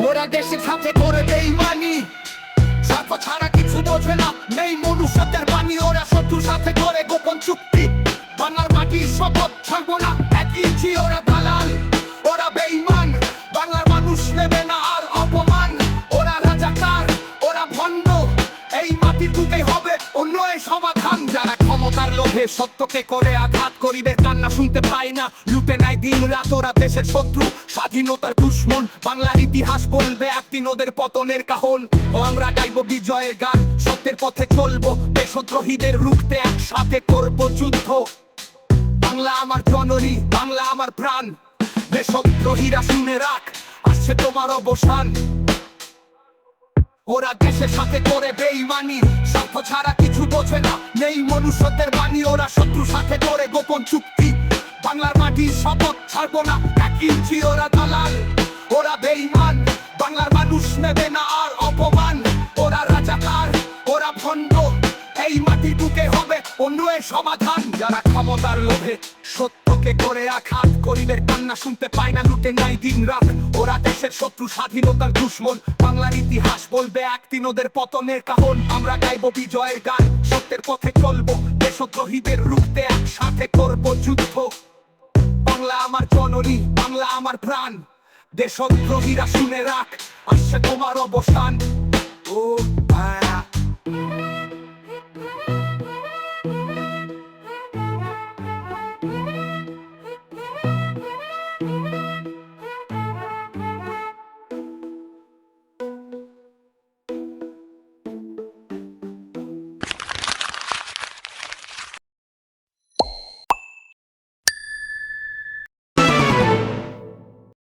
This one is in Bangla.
ওরা দেশের সাথে করে বেইমানি, স্বার্থ ছাড়া কিছু বোঝে না, নেই মনুষ্যত্বের বাণী। ওরা শত্রুর সাথে করে গোপন চুক্তি, বাংলার মাটির শপথ ছাড়বো না এক ইঞ্চি। ওরা দালাল, ওরা বেইমান, বাংলার মানুষ নেবে না আর অপমান। ওরা রাজাকার, ওরা ভণ্ড, এই মাটির বুকে হবে অন্য এই সমাধান। যারা ক্ষমতার লোভে সত্যকে করে আঘাত করিবে, কান্না শুনতে পায় না, লুটে নেয় দিন রাত। ওরা দেশের শত্রু, স্বাধীনতার দুশ্মন, বাংলার ইতিহাস বলবে একদিন ওদের পতনের কাহন। ও আমরা গাইব বিজয়ের গান, সত্যের পথে চলবো, দেশদ্রোহীদের রুখতে একসাথে করব যুদ্ধ। বাংলা আমার জননী, বাংলা আমার প্রাণ, দেশদ্রোহীরা শুনে রাখ, আসছে তোমার অবসান। ওরা দেশের সাথে করে বেইমানি, স্বার্থ ছাড়া কিছু বোঝে না, নেই মনুষ্যত্বের বাণী। ওরা শত্রুর সাথে করে গোপন চুক্তি, বাংলার মাটির শপথ ছাড়বো না এক ইঞ্চি। ওরা দালাল, ওরা বেইমান, বাংলার মানুষ নেবে না আর অপমান। ওরা রাজাকার, ওরা ভণ্ড, এই মাটির বুকে হবে অন্য এর সমাধান। যারা ক্ষমতার লোভে সত্যকে করে আঘাত করিলে, কান্না শুনতে পায় না, লুটে নাই দিন রাত। ওরা দেশের শত্রু, স্বাধীনতার দুশ্মন, বাংলার ইতিহাস বলবে একদিন ওদের পতনের কাহন। আমরা গাইব বিজয়ের গান, সত্যের পথে চলবো, দেশদ্রোহীদের রুখতে একসাথে করব যুদ্ধ। বাংলা আমার জননী, বাংলা আমার প্রাণ, দেশদ্রোহীরা শুনে রাখ, আসছে তোমার অবসান। ও